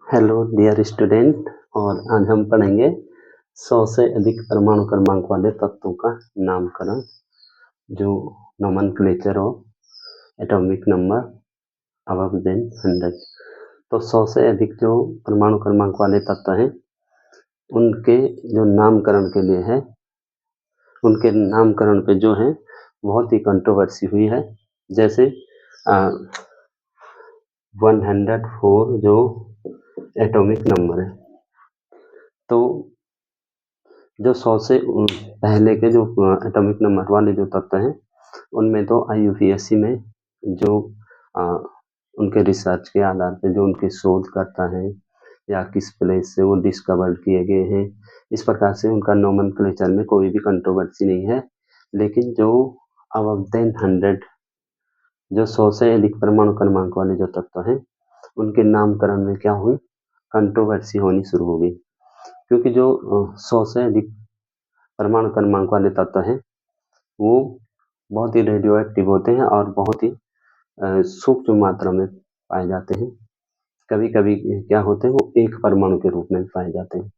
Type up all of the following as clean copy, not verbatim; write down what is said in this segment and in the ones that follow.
Hello dear student. और आज हम पढ़ेंगे 100 से अधिक परमाणु क्रमांक वाले तत्वों का नामकरण, जो nomenclature of atomic number above than 100। तो 100 से अधिक जो परमाणु क्रमांक वाले तत्व हैं उनके जो नामकरण के लिए है, उनके नामकरण पे जो है बहुत ही कंट्रोवर्सी हुई है। जैसे 104 जो एटॉमिक नंबर है, तो जो 100 से पहले के जो एटॉमिक नंबर वाले जो तत्व हैं उनमें तो IUPAC में जो उनके रिसर्च के आधार पे जो उनके शोधकर्ता हैं या किस प्लेस से वो डिस्कवर किए गए हैं, इस प्रकार से उनका नोमेनक्लेचर में कोई भी कंट्रोवर्सी नहीं है। लेकिन जो अबव देन 100 जो 100 से अधिक परमाणु क्रमांक वाले जो तत्व हैं उनके नामकरण में क्या हुई, कंट्रोवर्सी होनी शुरू हो गई। क्योंकि जो 100 से अधिक परमाणु क्रमांक वाले तत्व हैं वो बहुत ही रेडियो एक्टिव होते हैं और बहुत ही सूक्ष्म मात्रा में पाए जाते हैं। कभी कभी क्या होते हैं, वो एक परमाणु के रूप में पाए जाते हैं।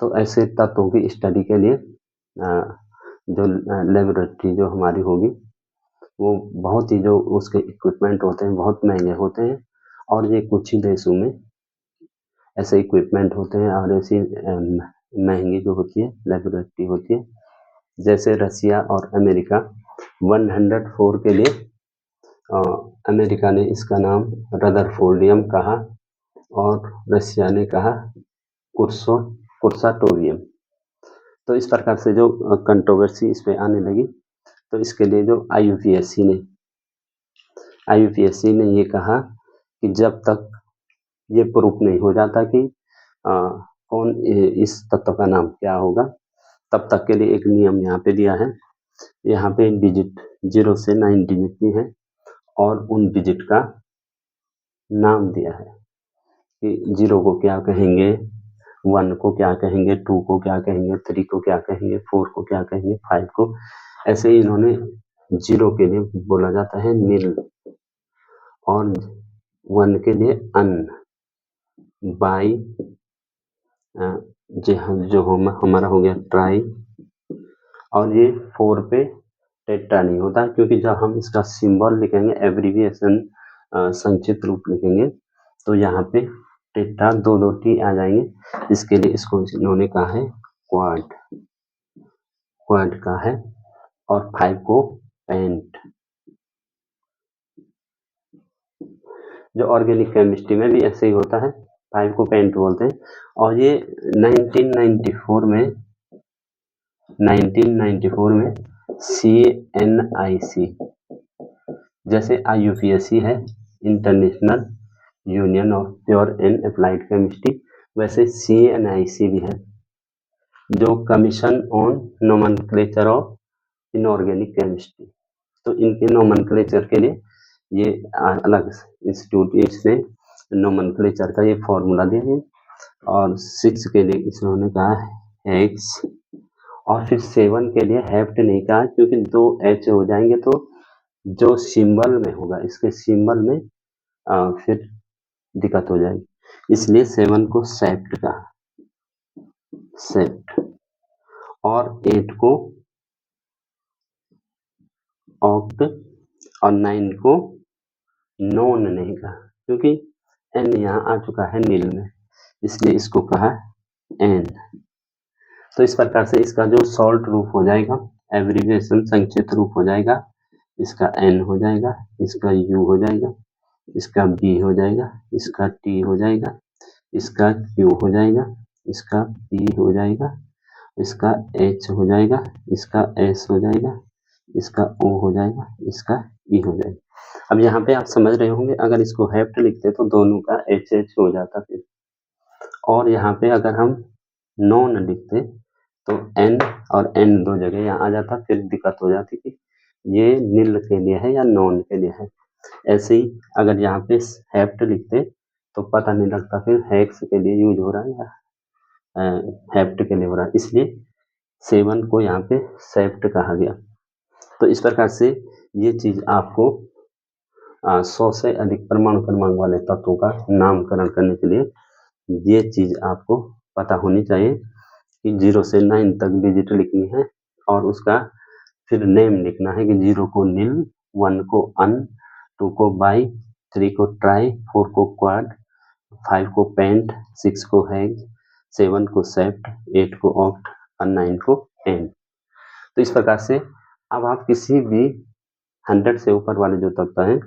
तो ऐसे तत्वों की स्टडी के लिए जो लेबोरेटरी जो हमारी होगी वो बहुत ही जो उसके इक्विपमेंट होते हैं बहुत महंगे होते हैं, और ये कुछ ही देशों में ऐसे इक्विपमेंट होते हैं और ऐसी महंगी जो होती है लेबोरेटरी होती है। जैसे रसिया और अमेरिका 104 के लिए अमेरिका ने इसका नाम रदरफोर्डियम कहा और रसिया ने कहा कुर्साटोरियम। तो इस प्रकार से जो कंट्रोवर्सी इस पे आने लगी, तो इसके लिए जो IUPAC ने ये कहा कि जब तक ये प्रूफ नहीं हो जाता कि कौन इस तत्व का नाम क्या होगा, तब तक के लिए एक नियम यहाँ पे दिया है। यहाँ पे डिजिट 0 से 9 डिजिट भी है और उन डिजिट का नाम दिया है कि 0 को क्या कहेंगे, 1 को क्या कहेंगे, 2 को क्या कहेंगे, 3 को क्या कहेंगे, 4 को क्या कहेंगे, 5 को। ऐसे ही इन्होंने 0 के लिए बोला जाता है नील और 1 के लिए अन बाई, जो हमारा हो गया ट्राई, और ये 4 पे टेट्रा नहीं होता, क्योंकि जब हम इसका सिंबल लिखेंगे एब्रीविएशन संक्षिप्त रूप लिखेंगे तो यहाँ पे टेट्रा 2 टी आ जाएंगे। इसके लिए इसको इन्होंने कहा है क्वाड का है, और 5 को पेंट। जो ऑर्गेनिक केमिस्ट्री में भी ऐसे ही होता है, 5 को पेंट बोलते हैं। और ये 1994 में CNIC, जैसे IUPAC है international union of pure and applied chemistry, वैसे CNIC भी है जो commission on nomenclature of inorganic chemistry. तो इनके नोमेनक्लेचर के लिए ये अलग इंस्टीट्यूट, इसने नोमेनक्लेचर का ये फॉर्मूला दिया है। और 6 के लिए इन्होंने कहा हेक्स, और फिर 7 के लिए हेफ्ट नहीं कहा, क्योंकि 2 H हो जाएंगे तो जो सिंबल में होगा, इसके सिंबल में फिर दिक्कत हो जाएगी, इसलिए 7 को सेप्ट कहा, सेप्ट। और 8 को ऑक्ट और 9 को नॉन नहीं कहा, क्योंकि N यहाँ आ चुका है नील में, इसलिए इसको कहा N। तो इस प्रकार से इसका जो शॉर्ट रूप हो जाएगा, एब्रीविएशन संक्षिप्त रूप हो जाएगा, इसका N हो जाएगा, इसका U हो जाएगा, इसका B हो जाएगा, इसका T हो जाएगा, इसका Q हो जाएगा, इसका P हो जाएगा, इसका H हो जाएगा, इसका S हो जाएगा, इसका O हो जाएगा, इसका E हो जाएगा। अब यहाँ पे आप समझ रहे होंगे, अगर इसको हेफ्ट लिखते तो दोनों का HH हो जाता फिर, और यहाँ पे अगर हम नॉन लिखते तो N और N 2 जगह यहाँ आ जाता, फिर दिक्कत हो जाती कि ये नील के लिए है या नॉन के लिए है। ऐसे ही अगर यहाँ पे हेफ्ट लिखते तो पता नहीं लगता फिर हेक्स के लिए यूज हो रहा है या हेफ्ट के लिए हो रहा है, इसलिए 7 को यहाँ पे सेफ्ट कहा गया। तो इस प्रकार से ये चीज आपको 100 से अधिक परमाणु क्रमांक वाले तत्वों का नामकरण करने के लिए ये चीज आपको पता होनी चाहिए कि 0 से 9 तक डिजिट लिखनी है और उसका फिर नेम लिखना है कि 0 को नील, 1 को अन, 2 को बाई, 3 को ट्राई, 4 को क्वाड, 5 को पेंट, 6 को हैग, 7 को सेप्ट, 8 को ऑक्ट और 9 को एंड। तो इस प्रकार से अब आप किसी भी 100 से ऊपर वाले जो तत्व हैं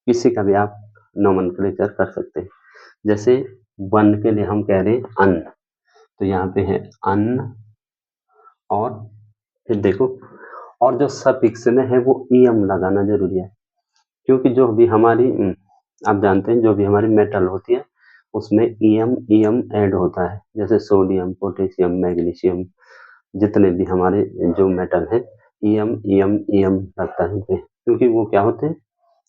किसी का भी आप नोमेनक्लेचर कर सकते हैं। जैसे 1 के लिए हम कह रहे हैं अन, तो यहाँ पे है अन और फिर देखो और जो सफिक्स में है वो ईएम लगाना जरूरी है, क्योंकि जो भी हमारी आप जानते हैं जो भी हमारी मेटल होती है उसमें ईएम ऐड होता है। जैसे सोडियम, पोटेशियम, मैग्नीशियम, जितने भी हमारे जो मेटल है ईएम लगता है उनपे, क्योंकि वो क्या होते हैं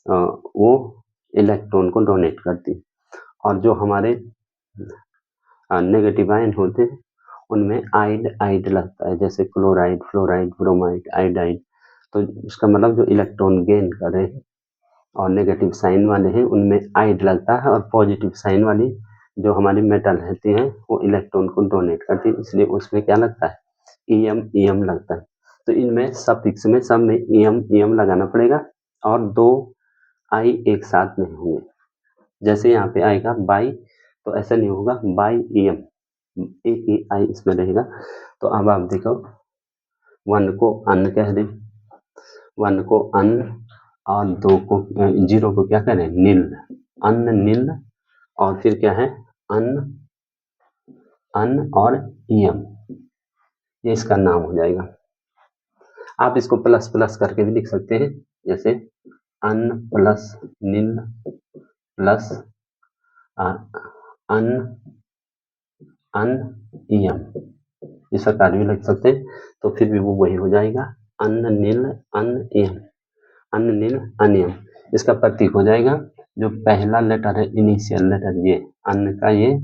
वो इलेक्ट्रॉन को डोनेट करती है। और जो हमारे नेगेटिव आयन होते हैं उनमें आइड लगता है, जैसे क्लोराइड, फ्लोराइड, ब्रोमाइड, आइडाइड। तो इसका मतलब जो इलेक्ट्रॉन गेन कर रहे हैं और नेगेटिव साइन वाले हैं उनमें आइड लगता है, और पॉजिटिव साइन वाली जो हमारी मेटल रहती हैं वो इलेक्ट्रॉन को डोनेट करती है, इसलिए उसमें क्या लगता है ईएम लगता है। तो इनमें सफिक्स में सब में ईएम लगाना पड़ेगा और 2 आई एक साथ नहीं होंगे। जैसे यहाँ पे आएगा बाई, तो ऐसा नहीं होगा बाई ईएम, एक ही आई इसमें रहेगा। तो अब आप देखो 1 को अन कह दें, 1 को अन और 2 को 0 को क्या करें नील, अन नील, और फिर क्या है अन और ईएम, ये इसका नाम हो जाएगा। आप इसको प्लस प्लस करके भी लिख सकते हैं, जैसे अन प्लस नील प्लस अन ईएम, इस प्रकार भी लिख सकते हैं, तो फिर भी वो वही हो जाएगा अन नील अन ईएम, अन नील अनियम। इसका प्रतीक हो जाएगा जो पहला लेटर है इनिशियल लेटर ये अन का, ये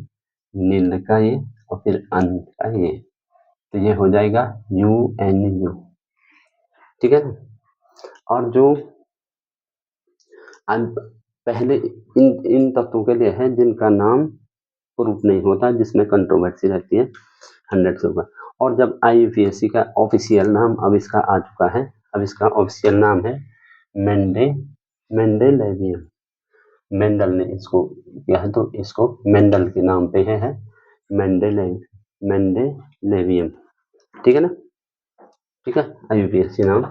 नील का ये, और फिर अन का ये, तो ये हो जाएगा UNU, ठीक है ना। और जो पहले इन तत्वों के लिए है जिनका नाम प्रूफ नहीं होता, जिसमें कंट्रोवर्सी रहती है 100 से ऊपर। और जब IUPAC का ऑफिशियल नाम अब इसका आ चुका है, अब इसका ऑफिशियल नाम है मेंडेलेवियम। मेंडल ने इसको किया है तो इसको मेंडल के नाम पे है मेंडेलेवियम, ठीक है ना, ठीक है। IUPAC नाम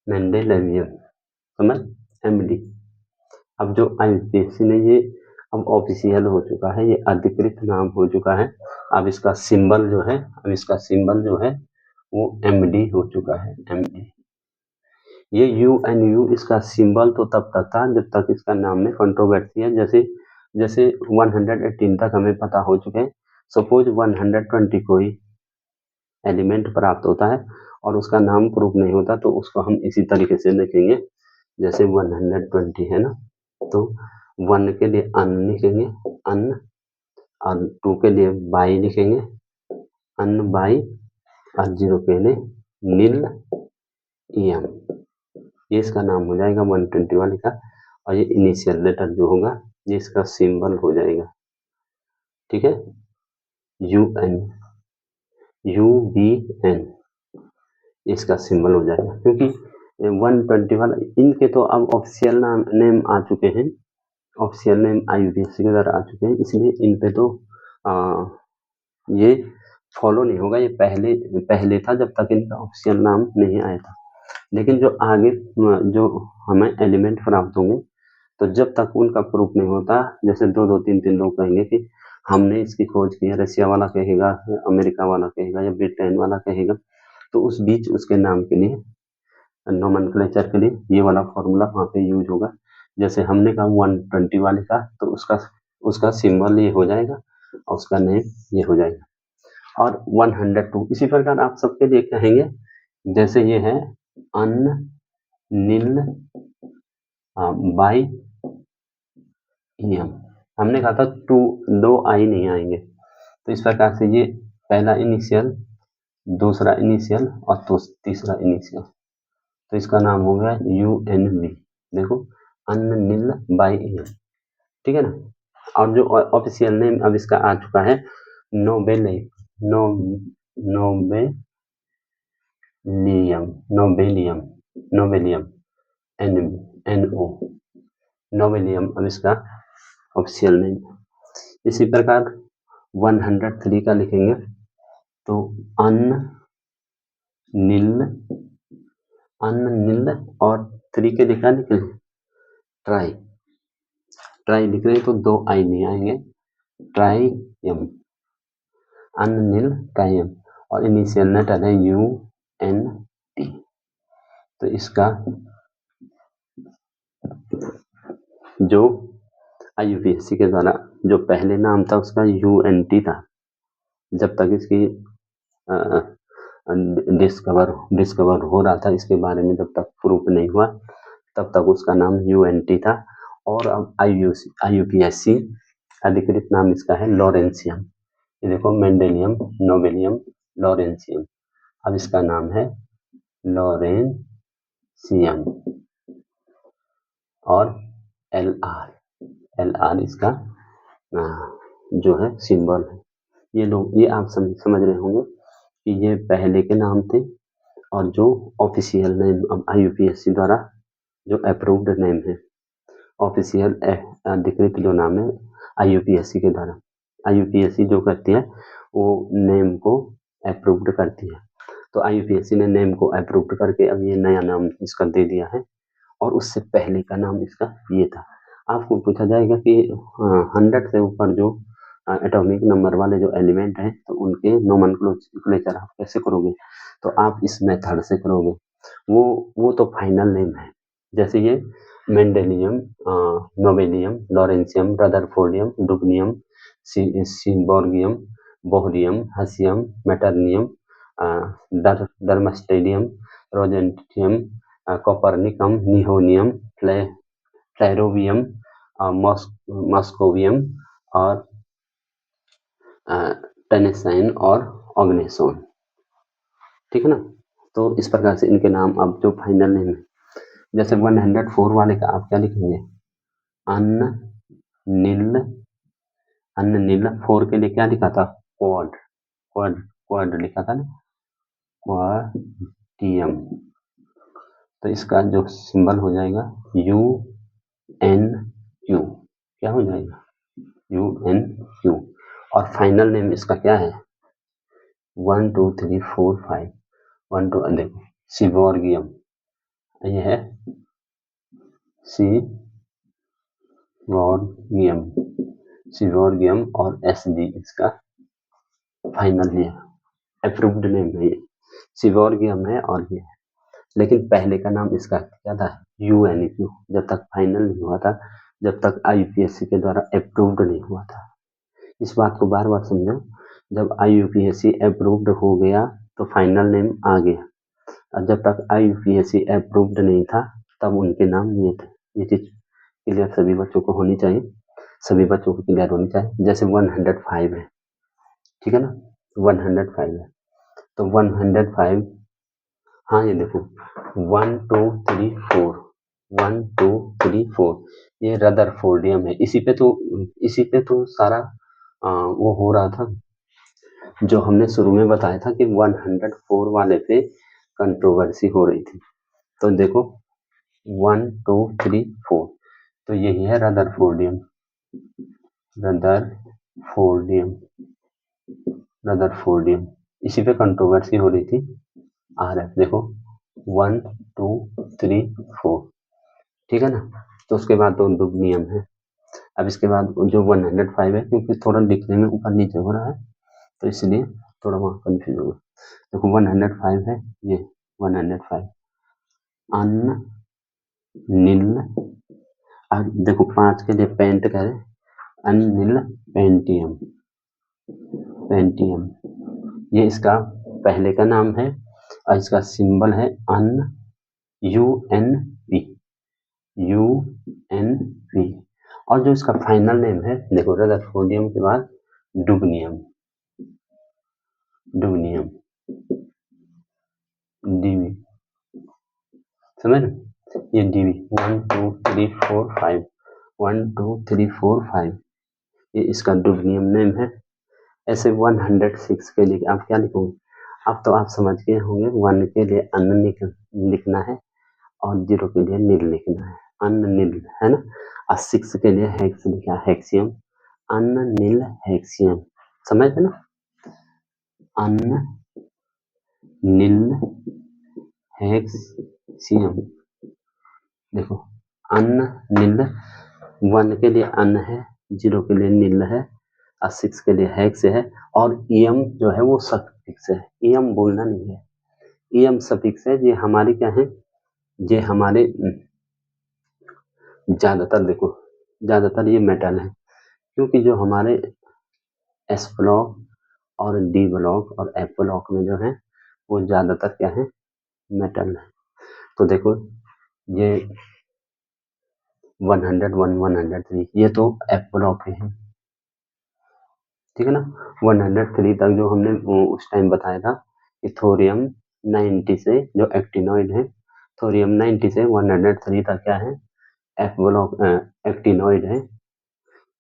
मेंडेलेवियम समझ MD। अब जो IUPAC ने ये अब ऑफिशियल हो चुका है, ये अधिकृत नाम हो चुका है। अब इसका सिंबल जो है वो MD हो चुका है, MD। ये UNU इसका सिंबल तो तब तक था जब तक इसका नाम में कंट्रोवर्सी है। जैसे 118 तक हमें पता हो चुके हैं। सपोज 120 कोई एलिमेंट प्राप्त होता है और उसका नाम प्रूफ नहीं होता, तो उसको हम इसी तरीके से लिखेंगे, जैसे 120 है ना, तो 1 के लिए अन लिखेंगे अन, और 2 के लिए बाई लिखेंगे अन बाई, और 0 के लिए नील ईएम, ये इसका नाम हो जाएगा 120 वाले का। और ये इनिशियल लेटर जो होगा ये इसका सिंबल हो जाएगा, ठीक है, UBN इसका सिंबल हो जाएगा। क्योंकि 120 वाला इनके तो अब ऑफिशियल नेम आ चुके हैं, ऑफिशियल नेम IUPAC के द्वारा आ चुके हैं, इसलिए इन पे तो ये फॉलो नहीं होगा। ये पहले था जब तक इनका ऑफिशियल नाम नहीं आया था। लेकिन जो आगे जो हमें एलिमेंट प्राप्त होंगे, तो जब तक उनका प्रूफ नहीं होता, जैसे 2-2, 3-3 लोग कहेंगे कि हमने इसकी खोज की है, रशिया वाला कहेगा, अमेरिका वाला कहेगा, या ब्रिटेन वाला कहेगा, तो उस बीच उसके नाम के लिए नोमेनक्लेचर के लिए ये वाला फॉर्मूला वहाँ पे यूज होगा। जैसे हमने कहा 120 वाले का, तो उसका सिंबल ये हो जाएगा और उसका नेम ये हो जाएगा। और 102 इसी प्रकार आप सबके लिए कहेंगे, जैसे ये है अन नील बाई ईएम, हमने कहा था 2 आई नहीं आएंगे, तो इस प्रकार से ये पहला इनिशियल दूसरा इनिशियल और तीसरा इनिशियल, तो इसका नाम हो गया UNV। देखो, अननिल बाई एम, ठीक है ना। और जो ऑफिशियल नेम अब इसका आ चुका है नोबेलियम नोबेलियम अब इसका ऑफिशियल नेम। इसी प्रकार 103 का लिखेंगे तो अननिल और 3 के लिखा निकले ट्राई लिख रहे हैं तो 2 आई नहीं आएंगे, ट्राइयम, अननिल ट्राइयम, और इनिशियल लेटर है UNT। तो इसका जो IUPAC के द्वारा जो पहले नाम था उसका UNT था, जब तक इसकी डिस्कवर हो रहा था, इसके बारे में जब तक प्रूफ नहीं हुआ तब तक उसका नाम UNT था। और अब IUPAC अधिकृत नाम इसका है लॉरेंसियम। ये देखो, मेंडेलियम, नोबेलियम, लॉरेंसियम, अब इसका नाम है लॉरेंसियम। और LR इसका जो है सिंबल है। ये आप समझ रहे होंगे कि ये पहले के नाम थे और जो ऑफिशियल नेम अब IUPAC द्वारा जो अप्रूव्ड नेम है, ऑफिशियल अधिकृत जो नाम है IUPAC के द्वारा, IUPAC जो करती है वो नेम को अप्रूव्ड करती है। तो IUPAC ने नेम को अप्रूव्ड करके अब ये नया नाम इसका दे दिया है, और उससे पहले का नाम इसका ये था। आपको पूछा जाएगा कि 100 से ऊपर जो एटॉमिक नंबर वाले जो एलिमेंट हैं तो उनके नोमेनक्लेचर आप कैसे करोगे, तो आप इस मेथड से करोगे। वो तो फाइनल नेम है, जैसे ये mendelevium, nobelium, lawrencium, rutherfordium, dubnium, seaborgium, bohrium, hassium, meitnerium, darmstadtium, roentgenium, copernicium, nihonium, flerovium, moscovium और टेनेसाइन और ऑग्नेसोन, ठीक है ना। तो इस प्रकार से इनके नाम अब जो फाइनल नेम है, जैसे 104 वाले का आप क्या लिखेंगे, अननिल 4 के लिए क्या लिखा था, क्वाड लिखा था ना, क्वाडियम। तो इसका जो सिंबल हो जाएगा UNQ, क्या हो जाएगा UNQ। और फाइनल नेम इसका क्या है 1 2 3 4 5 1 2 देखो, सिबोर्गियम, ये है सिबोर्गियम और SD इसका फाइनल है, अप्रूव्ड नेम है, ये सिबोर्गियम है और ये है। लेकिन पहले का नाम इसका क्या था, UNQ, जब तक फाइनल नहीं हुआ था, जब तक IUPAC के द्वारा अप्रूव्ड नहीं हुआ था। इस बात को बार बार समझो, जब IUPAC अप्रूव्ड हो गया तो फाइनल नेम आ गया, और जब तक IUPAC अप्रूव्ड नहीं था तब उनके नाम ये थे। ये चीज क्लियर सभी बच्चों को होनी चाहिए, सभी बच्चों को क्लियर होनी चाहिए। जैसे 105 है, ठीक है ना, 105 है तो 105, हाँ ये देखो 1 2 3 4 1 2 3 4, ये रदरफोर्डियम है। इसी पे तो सारा वो हो रहा था, जो हमने शुरू में बताया था कि 104 वाले पे कंट्रोवर्सी हो रही थी। तो देखो 1 2 3 4, तो यही है रदरफोर्डियम, इसी पे कंट्रोवर्सी हो रही थी। RF देखो 1 2 3 4, ठीक है ना। तो उसके बाद तो डुबनियम है। अब इसके बाद जो 105 है, क्योंकि थोड़ा लिखने में ऊपर नीचे हो रहा है तो इसलिए थोड़ा वहाँ कंफ्यूज होगा। देखो 105 है, ये 105 अननिल, अब देखो 5 के लिए पेंट करें, अननिल पेंटियम, ये इसका पहले का नाम है और इसका सिंबल है UNP। और जो इसका फाइनल नेम है, देखो रदरफोर्डियम के बाद डुबनियम, डीवी, समझ रहे? ये डीवी 1 2 3 4 5, 1 2 3 4 5, ये इसका डुबनियम नेम है। ऐसे 106 के लिए आप क्या लिखोगे? अब तो आप समझ गए होंगे 1 के लिए अन्न लिखना है और 0 के लिए नील लिखना है, अन्न नील, है ना। और 6 के लिए हेक्स लिखा, हेक्सियम, अन्न नील हेक्सियम, समझ गए ना? अन्न नील हेक्सियम, देखो अन्न नील, 1 के लिए अन्न है, 0 के लिए नील है और 6 के लिए हेक्स है, और इयम जो है वो सफिक्स है, इयम बोलना नहीं है, इयम सफिक्स है। ये हमारी क्या है, ये हमारे ज्यादातर, देखो ज्यादातर ये मेटल है, क्योंकि जो हमारे एस ब्लॉक और डी ब्लॉक और एफ ब्लॉक में जो है वो ज्यादातर क्या है, मेटल है। तो देखो ये 101 103 ये तो एफ ब्लॉक है, ठीक है ना। 103 तक जो हमने उस टाइम बताया था कि थोरियम 90 से जो एक्टिनॉइड है, थोरियम 90 से 103 तक क्या है, एफ ब्लॉक एक्टिनॉइड है,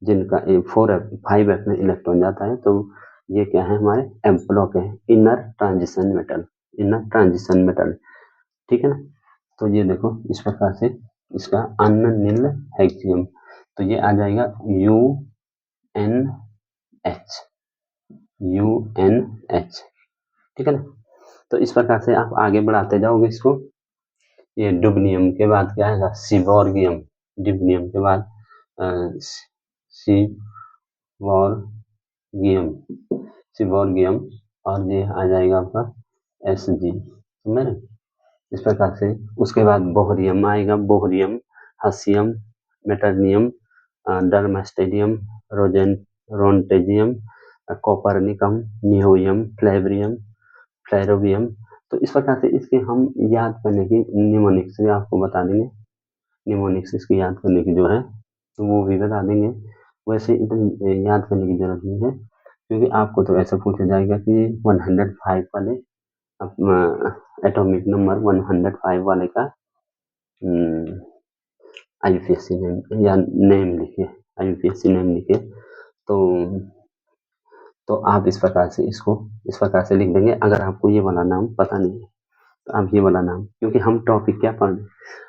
जिनका 5f में इलेक्ट्रॉन जाता है, तो ये क्या है, हमारे एफ ब्लॉक है, inner transition metal, inner transition metal, ठीक है ना। तो ये देखो इस प्रकार से इसका अननील हेक्सियम, तो ये आ जाएगा UNH, UNH, ठीक है ना। तो इस प्रकार से आप आगे बढ़ाते जाओगे इसको। ये डुबनियम के बाद क्या आएगा, सिबोर्गियम, डिबनियम के बाद सिबोर्गियम, सिबोर्गियम, और ये आ जाएगा आपका Sg, समझ रहे? इस प्रकार से उसके बाद बोहरियम आएगा, बोहरियम, हसियम, मेटरनियम, डर्मेस्टेडियम, रोन्टेजियम, कोपरनिकम, नियोयम, फ्लेवरियम, फ्लेरोवियम। तो इस प्रकार से इसके हम याद करने की निमोनिक्स भी आपको बता देंगे, निमोनिक्स इसकी याद करने की जो है तो वो भी बता देंगे। वैसे इतनी याद करने की जरूरत नहीं है, क्योंकि आपको तो ऐसा पूछा जाएगा कि 105 वाले एटॉमिक नंबर 105 वाले का IUPAC नेम या नेम लिखिए, IUPAC नेम लिखिए। तो आप इस प्रकार से इसको इस प्रकार से लिख देंगे। अगर आपको ये वाला नाम पता नहीं है तो आप ये वाला नाम, क्योंकि हम टॉपिक क्या पढ़ रहे,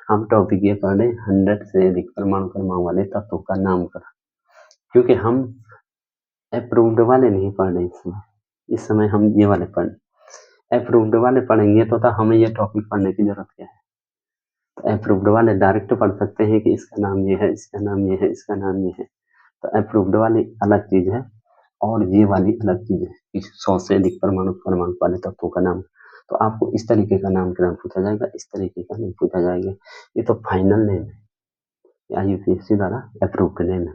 हम टॉपिक ये पढ़ रहे 100 से अधिक परमाणु क्रमांक वाले तत्वों का नामकरण, क्योंकि हम अप्रूव्ड वाले नहीं पढ़ रहे इस समय हम ये वाले पढ़, अप्रूव्ड वाले पढ़ेंगे तो हमें ये टॉपिक पढ़ने की जरूरत क्या है। तो अप्रूव्ड वाले डायरेक्ट पढ़ सकते हैं कि इसका नाम ये है, इसका नाम ये है, इसका नाम ये है। तो अप्रूव्ड वाली अलग चीज है और ये वाली अलग चीज है, 100 से अधिक परमाणु क्रमांक वाले तत्वों का नाम। तो आपको इस तरीके का नामकरण पूछा जाएगा, इस तरीके का नहीं पूछा जाएगा। ये तो फाइनल नेम है, IUPAC द्वारा अप्रूव्ड नेम है।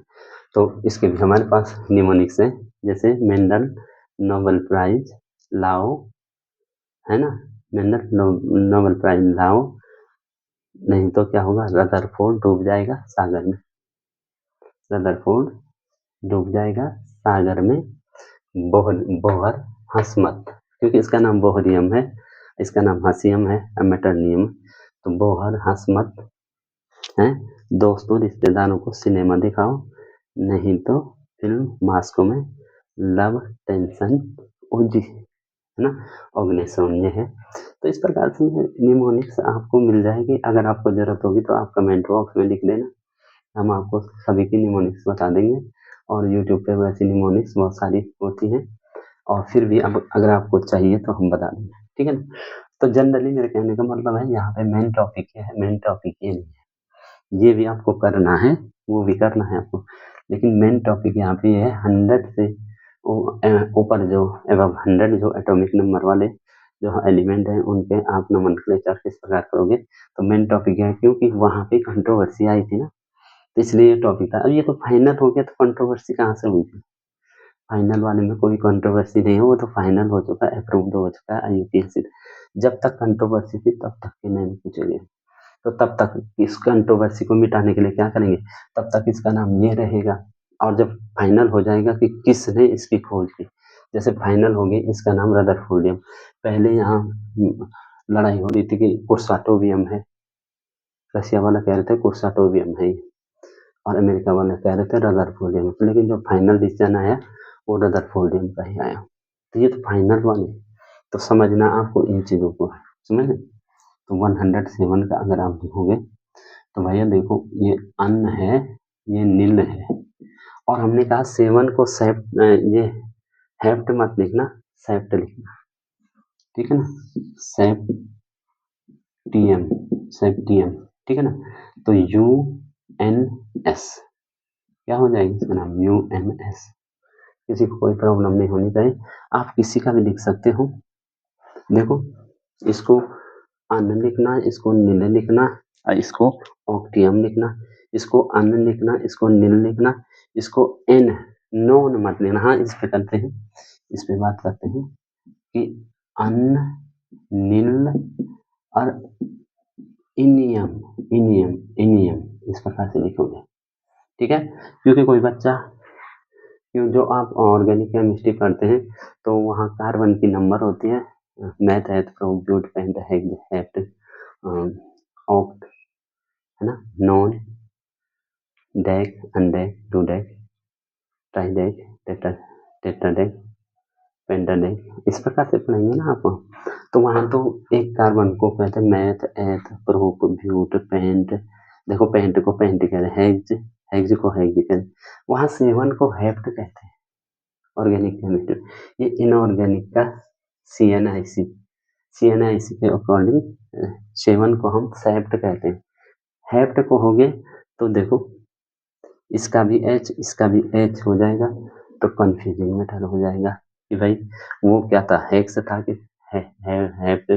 तो इसके भी हमारे पास निमोनिक्स है, जैसे मेंडल नोबेल प्राइज लाओ, है ना, मेंडल नोबेल प्राइज लाओ, नहीं तो क्या होगा, रदरफोर्ड डूब जाएगा सागर में, रदरफोर्ड डूब जाएगा सागर में। बोहर हसमत, क्योंकि इसका नाम बोहरियम है, इसका नाम हसियम है, मेटरनियम। तो बोहर हसमत है। दोस्तों रिश्तेदारों को सिनेमा दिखाओ, नहीं तो फिल्म मास्को में लव टेंशन ओजी, है ना, ऑर्गेनाइजेशन ये है। तो इस प्रकार से निमोनिक्स आपको मिल जाएगी। अगर आपको जरूरत होगी तो आप कमेंट बॉक्स में लिख देना, हम आपको सभी की निमोनिक्स बता देंगे। और यूट्यूब पे वैसी निमोनिक्स बहुत सारी होती हैं, और फिर भी अब अगर आपको चाहिए तो हम बता देंगे, ठीक है ना। तो जनरली मेरे कहने का मतलब है, यहाँ पे मेन टॉपिक क्या है, मेन टॉपिक ये नहीं है, ये भी आपको करना है, वो भी करना है आपको, लेकिन मेन टॉपिक यहाँ पे है 100 से ऊपर जो एबव 100 जो एटॉमिक नंबर वाले जो एलिमेंट हैं उनके आप नोमेनक्लेचर किस प्रकार करोगे। तो मेन टॉपिक है, क्योंकि वहाँ पे कंट्रोवर्सी आई थी ना, तो इसलिए ये टॉपिक था। अब ये तो फाइनल हो गया, तो कंट्रोवर्सी कहाँ से हुई थी, फाइनल वाले में कोई कंट्रोवर्सी नहीं है, वो तो फाइनल हो चुका है, अप्रूव्ड हो चुका है IUPAC। जब तक कंट्रोवर्सी थी तब तक के नहीं पूछे गए, तो तब तक इस कंट्रोवर्सी को मिटाने के लिए क्या करेंगे, तब तक इसका नाम ये रहेगा। और जब फाइनल हो जाएगा कि किसने इसकी खोज की, जैसे फाइनल हो गई इसका नाम रदरफोर्डियम, पहले यहाँ लड़ाई हो रही थी कि कुर्साटोवियम है, रशिया वाला कह रहे थे कुर्साटोवियम है और अमेरिका वाले कह रहे थे रदरफोर्डियम, लेकिन जो फाइनल डिसीजन आया वो रदरफोर्डियम का ही आया। तो ये तो फाइनल वाले, तो समझना आपको इन चीज़ों को, समझ। तो 107 का अगर आप लिखोगे तो भैया देखो ये अन्न है, ये नील है, और हमने कहा 7 को ये हेप्ट मत लिखना, सेप्ट लिखना, ठीक है ना, सेप्टियम, सेप्टियम, ठीक है ना। तो UNS क्या हो जाएगी इसका नाम, UNS। किसी को कोई प्रॉब्लम नहीं होनी चाहिए, आप किसी का भी लिख सकते हो। देखो इसको अन्न लिखना, इसको नील लिखना, इसको ऑक्टियम लिखना, इसको अन्न लिखना, इसको नील लिखना, इसको एन नॉन मत लेना। हाँ इस पे करते हैं, इस पे बात करते हैं कि अन्न, नील और इनियम, इनियम, इनियम इस प्रकार से लिखोगे, ठीक है। क्योंकि कोई बच्चा, क्यों जो आप ऑर्गेनिक केमिस्ट्री पढ़ते हैं तो वहाँ कार्बन की नंबर होती है, मैथ है तो ब्यूट पेंट हेक्ट ऑक्ट, है ना, non, dec, undec, two dec, tri dec, tetra dec, pentadec, इस प्रकार से पढ़ेंगे ना आप। तो वहाँ तो एक कार्बन को कहते हैं मैथ, एथ, प्रोप, ब्यूट, पेंट। देखो पेंट को पेंट कहते हैं, हेक्स, हेक्स को हेक्स कहते हैं। वहाँ 7 को हेप्ट कहते हैं ऑर्गेनिक केमिस्ट्री। ये इनऑर्गेनिक का CNIC, CNIC के अकॉर्डिंग 7 को हम सेप्ट कहते हैं। हेप्ट को हो गए तो देखो इसका भी H, इसका भी H हो जाएगा, तो कंफ्यूजिंग मैटर हो जाएगा कि भाई वो क्या था, हेक्स था कि हेप्ट,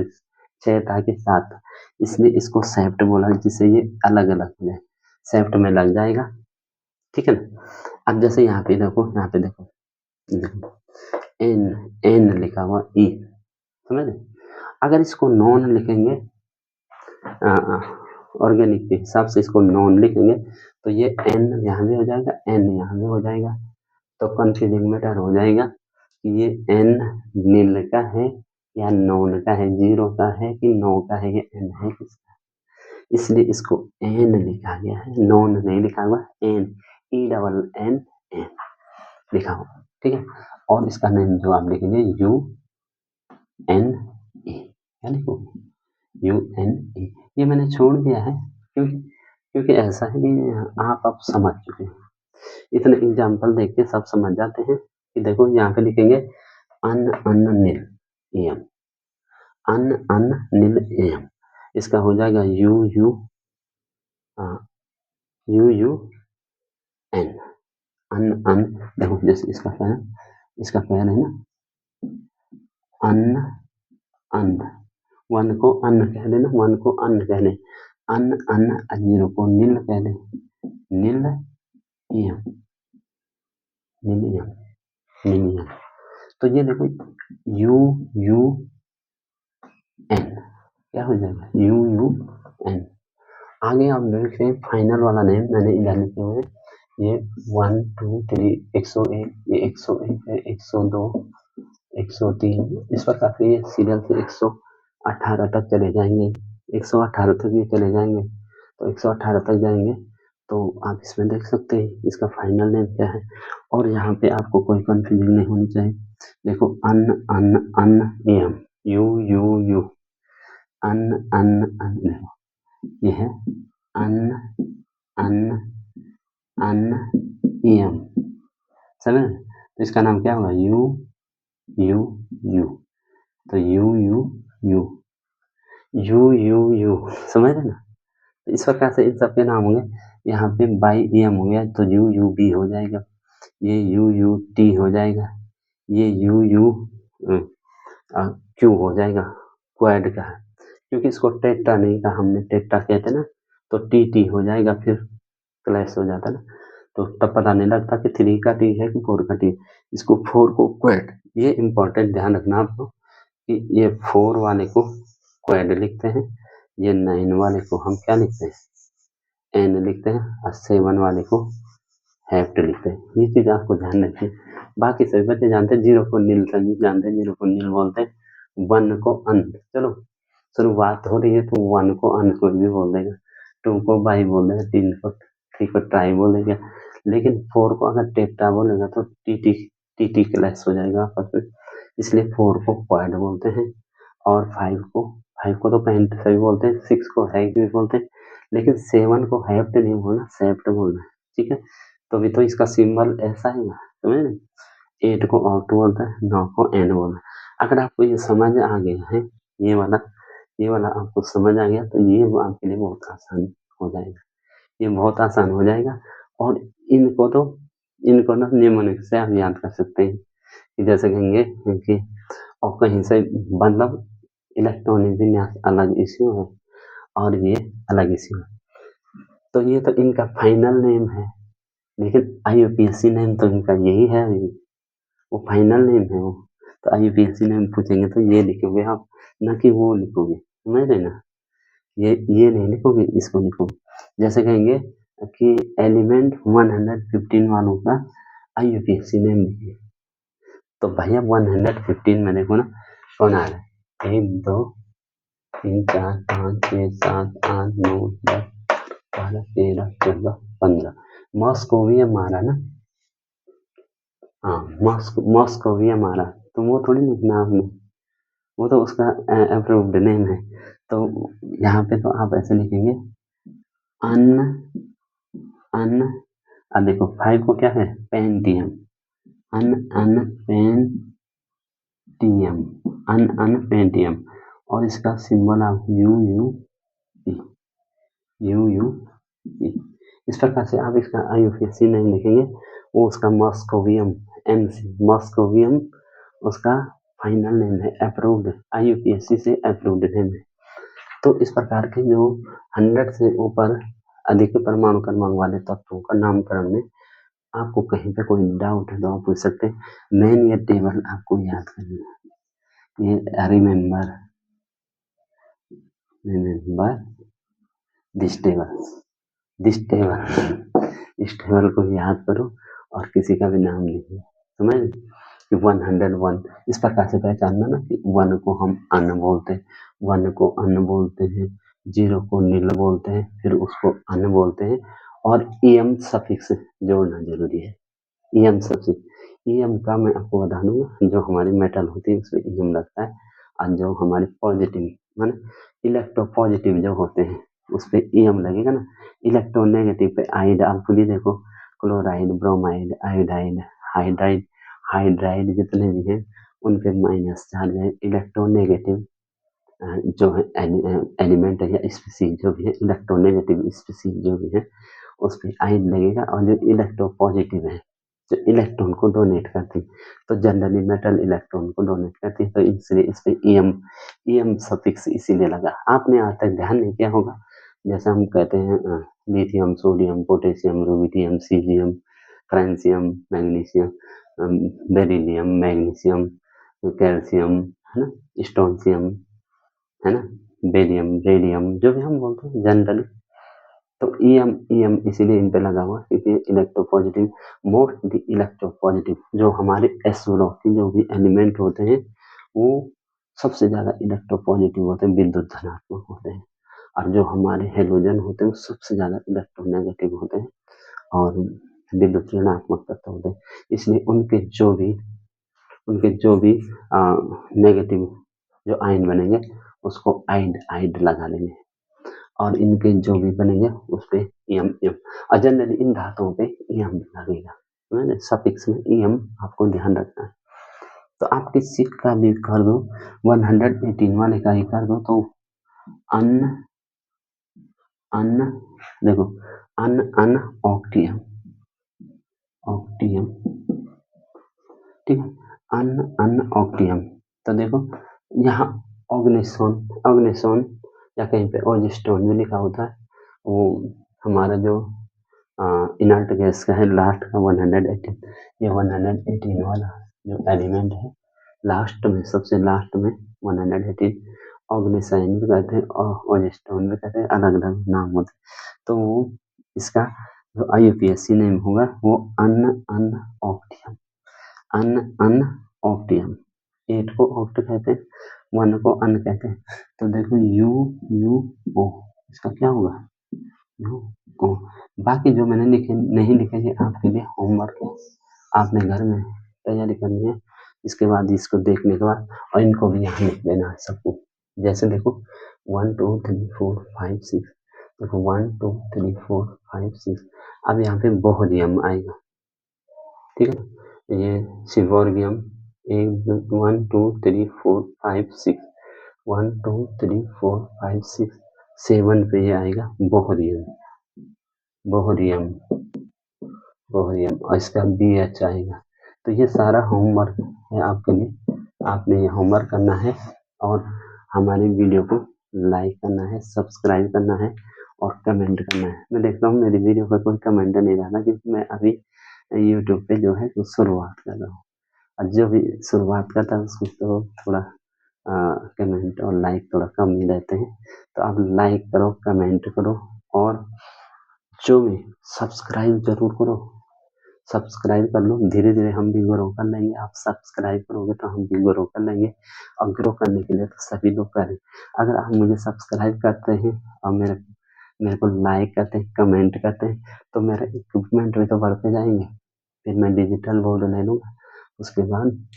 6 था कि 7 था, इसलिए इसको सेप्ट बोला जिससे ये अलग अलग हो जाए, सेप्ट में लग जाएगा, ठीक है ना। अब जैसे यहाँ पे देखो, यहाँ पे देखो, एन, एन लिखा हुआ ई, समझ। अगर इसको नॉन लिखेंगे ऑर्गेनिक के हिसाब से, इसको नॉन लिखेंगे तो ये एन यहाँ भी हो जाएगा, एन यहाँ भी हो जाएगा, तो कंफ्यूजिंग मैटर हो जाएगा कि ये एन नील का है या नॉन का है, 0 का है कि 9 का है, ये एन है किसका, इसलिए इसको एन लिखा गया है, नॉन नहीं लिखा हुआ, एन, ENN एन लिखा हुआ, ठीक है। और इसका नेम जो आप लिखेंगे UNA, क्या लिखोगे, UNA। ये मैंने छोड़ दिया है क्योंकि ऐसा है कि आप अब समझ चुके हैं, इतने एग्जाम्पल देख के सब समझ जाते हैं कि देखो यहाँ पे लिखेंगे अन्न, अन्न, नील, एम, अन्न, अन्न, नील, एम, इसका हो जाएगा UUN, अन्न, अन्न। देखो जैसे इसका पैर है ना, अन्न, अन्न, 1 को अन्न कह देना, 1 को अन्न कह दें, अन्न, अन्न, 0 को नील कह दें, नील, एम, नीलियम, नीलियम। तो ये देखो UUN क्या हो जाएगा, UUN। आगे आप देख रहे हैं फाइनल वाला नेम मैंने इधर लिखे हुए, ये 1 2 3 101, ये 101 है, 102, 103, इस प्रकार से ये सीरियल से 118 तक चले जाएंगे, 118 तक ये चले जाएंगे, तो 118 तक जाएंगे तो आप इसमें देख सकते हैं इसका फाइनल नेम क्या है। और यहाँ पे आपको कोई कंफ्यूजन नहीं होनी चाहिए। देखो अन्न, अन्न, अन्न, एम, यू, अन्न, अन्न, अन्न, ये है अन्न, अन्न, अन्न, एम, समझ। तो इसका नाम क्या होगा, यू, तो यू, समझ रहे ना। तो इस प्रकार से इन सबके नाम होंगे। यहाँ पे बाई एम हो गया तो UUB हो जाएगा, ये UUT हो जाएगा, ये UUQ हो जाएगा, क्वाड का है, क्योंकि इसको टेट्रा नहीं कहा हमने, टेट्रा कहते ना, तो TT हो जाएगा, फिर क्लैश हो जाता ना, तो तब पता नहीं लगता कि 3 का T है कि 4 का T। इसको 4 को क्वाड, ये इम्पोर्टेंट ध्यान रखना आपको कि ये 4 वाले को क्वाड लिखते हैं, ये 9 वाले को हम क्या लिखते हैं, एन लिखते हैं, और 7 वाले को हेप्ट लिखते हैं। ये चीज आपको ध्यान रखिए। बाकी सभी बच्चे जानते हैं, 0 को नील, सभी जानते हैं 0 को नील बोलते हैं, 1 को अन्न। चलो शुरुआत हो रही है तो 1 को अनकोई भी बोल देगा, 2 को बाई बोल देगा, 3 को ट्राई बोलेगा, लेकिन 4 को अगर टेट्रा बोलेगा तो टीटी क्लैश हो जाएगा आपस में, इसलिए 4 को क्वाड बोलते हैं। और 5 को तो पेंट सभी बोलते हैं, 6 को हैक भी बोलते हैं, लेकिन 7 को हैप्ट नहीं बोलना, सेप्ट बोलना है, ठीक है। तो अभी तो इसका सिंबल ऐसा ही है, समझ रहे? 8 को ऑक्ट बोलता है, 9 को एन बोलता है। अगर आपको ये समझ आ गया है, ये वाला आपको समझ आ गया तो ये आपके लिए बहुत आसान हो जाएगा, ये बहुत आसान हो जाएगा। और इनको ना निम्नलिखित से आप याद कर सकते हैं कि जैसे कहेंगे कि और कहीं से मतलब इलेक्ट्रॉनिक विन्यास अलग इश्यू है और ये अलग इश्यू है, तो ये तो इनका फाइनल नेम है, लेकिन IUPAC नेम तो इनका यही है, वो फाइनल नेम है वो। तो IUPAC नेम पूछेंगे तो ये लिखोगे आप, ना कि वो लिखोगे, समझ रहे ना? ये नहीं लिखोगे, इसको लिखोगे। जैसे कहेंगे कि एलिमेंट 115 वालों का IUPAC नेम लिखिए, तो भैया 115 में देखो ना कौन आ रहा है, 1 2 3 4 5 6 7 8 9 10 12 13 14 15 मॉस्कोवियम आ रहा ना, हाँ मॉस्कोवियम आ रहा, तो वो थोड़ी लिखना आपने, वो तो उसका अप्रूव्ड नेम है। तो यहाँ पे तो आप ऐसे लिखेंगे अन अन अब देखो 5 को क्या है, पेंटियम, अन पेंटियम, और इसका सिंबल आप यू इस प्रकार से आप इसका IUPAC नहीं लिखेंगे, वो उसका मॉस्कोवियम मॉस्कोवियम उसका फाइनल नेम है, अप्रूव्ड IUPAC से अप्रूव्ड नेम है। तो इस प्रकार के जो 100 से ऊपर अधिक परमाणु क्रमांक वाले तत्वों का नामकरण में आपको कहीं पे कोई डाउट है तो आप पूछ सकते हैं। मेन ये टेबल आपको याद करनी है, ये रिमेम्बर दिस टेबल इस टेबल को याद करो और किसी का भी नाम लिखो, समझ कि 101 इस प्रकार से पहचानना ना कि 1 को हम अन बोलते हैं, 1 को अन बोलते हैं, 0 को नील बोलते हैं, फिर उसको अन बोलते हैं, और EM सफिक्स जोड़ना जरूरी है। EM सफिक्स, EM का मैं आपको बता दूंगा, जो हमारी मेटल होती है उसमें EM लगता है, और जो हमारे पॉजिटिव माने इलेक्ट्रोपॉजिटिव जो होते हैं उस पे EM लगेगा ना, इलेक्ट्रोनेगेटिव पे आइड, आप खुद ही देखो chloride, bromide, iodide, hydride hydride जितने भी हैं उन पे माइनस चार्ज है। इलेक्ट्रोनेगेटिव जो है एलिमेंट है या स्पीसीज जो भी है, इलेक्ट्रोनेगेटिव स्पीसीज जो भी है उस पे आइड लगेगा, और जो इलेक्ट्रोपॉजिटिव है जो इलेक्ट्रॉन को डोनेट करती है, तो जनरली मेटल इलेक्ट्रॉन को डोनेट करती है, तो इसलिए इस पे EM सफिक्स इसीलिए लगा। आपने आज तक ध्यान नहीं किया होगा, जैसे हम कहते हैं lithium, sodium, potassium, rubidium, caesium, francium, magnesium, beryllium, magnesium, calcium, है ना, स्टोनशियम, है ना, बेरियम, रेडियम, जो भी हम बोलते हैं जनरली, तो EM इसीलिए इन पे लगा हुआ क्योंकि इलेक्ट्रोपॉजिटिव, मोस्ट इलेक्ट्रोपॉजिटिव जो हमारे एस ब्लॉक के जो भी एलिमेंट होते हैं वो सबसे ज्यादा इलेक्ट्रोपॉजिटिव होते हैं, विद्युत धनात्मक होते हैं, और जो हमारे हेलोजन होते हैं वो सबसे ज्यादा इलेक्ट्रोनेगेटिव होते हैं और विद्युत ऋणात्मक तत्व होते हैं, इसलिए उनके जो भी नेगेटिव जो आयन बनेंगे उसको आइड लगा देंगे, और इनके जो भी बनेंगे उस पे EM और जनरली इन धातुओं पे EM लगेगा, सफिक्स में EM आपको ध्यान रखना है। तो आप किस चीज का भी कर दो, 118 वाले का ही कर दो, तो अन देखो अन ऑक्टियम ठीक है, अन ऑक्टियम, तो देखो यहाँ ऑग्नेसोन या कहीं पे ओजिस्टोन भी लिखा होता है, वो हमारा जो इनर्ट गैस का है लास्ट का 118, ये 118 वाला जो एलिमेंट है लास्ट में, सबसे लास्ट में 118 ऑग्नेसाइन भी कहते हैं और ओजिस्टोन भी कहते हैं, अलग अलग नाम होते हैं। तो इसका जो IUPAC नेम होगा वो अन ऑक्टियम, अन ऑक्टियम, 8 को ऑक्ट कहते हैं, 1 को अन कहते हैं। तो देखो UO इसका क्या होगा, UO। बाकी जो मैंने नहीं लिखे ये आपके लिए होमवर्क है, आपने घर में तैयारी करनी है। इसके बाद इसको देखने के बाद और इनको भी यहाँ लिख देना है सबको। जैसे देखो 1 2 3 4 5 6, देखो 1 2 3 4 5 6। अब यहाँ पे बोहरियम आएगा, ठीक है। ये सिवोर्गियम 1 2 3 4 5 6, 1 2 3 4 5 6, 7 पे ये आएगा बोहरियम, बोहरियम और इसका BH आएगा। तो ये सारा होमवर्क है आपके लिए, आपने ये होमवर्क करना है और हमारी वीडियो को लाइक करना है, सब्सक्राइब करना है और कमेंट करना है। मैं देखता हूँ मेरी वीडियो पर कोई कमेंट नहीं रहा क्योंकि मैं अभी यूट्यूब पे जो है तो शुरुआत कर रहा हूँ, और जो भी शुरुआत करता है उसको तो थोड़ा कमेंट और लाइक थोड़ा कम ही रहते हैं। तो आप लाइक करो, कमेंट करो और जो भी सब्सक्राइब जरूर करो, सब्सक्राइब कर लो। धीरे धीरे हम भी ग्रो कर लेंगे, आप सब्सक्राइब करोगे तो हम भी ग्रो कर लेंगे, और ग्रो करने के लिए तो सभी लोग करें। अगर आप मुझे सब्सक्राइब करते हैं और मेरे को लाइक करते हैं, कमेंट करते हैं, तो मेरा इक्विपमेंट भी तो बढ़ते जाएंगे। फिर मैं डिजिटल बोर्ड ले लूँगा, उसके बाद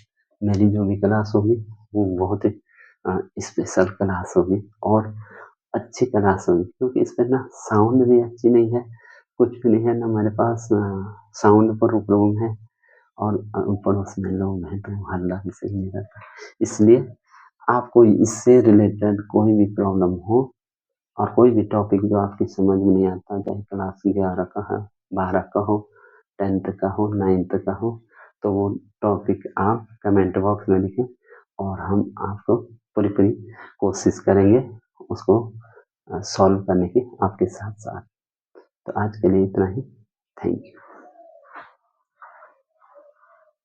मेरी जो भी क्लास होगी वो बहुत ही स्पेशल क्लास होगी और अच्छी क्लास होगी, क्योंकि इस पर ना साउंड भी अच्छी नहीं है, कुछ भी नहीं है ना मेरे पास साउंड प्रूफ रूम है, और पड़ोस में लोग हैं तो हल्ला भी सही नहीं रहता। इसलिए आपको इससे रिलेटेड कोई भी प्रॉब्लम हो और कोई भी टॉपिक जो आपकी समझ में नहीं आता, चाहे क्लास 11 का हो, 12 का हो, 10th का हो, 9th का हो, तो वो टॉपिक आप कमेंट बॉक्स में लिखें और हम आपको पूरी कोशिश करेंगे उसको सॉल्व करने की आपके साथ साथ। तो आज के लिए इतना ही, थैंक यू।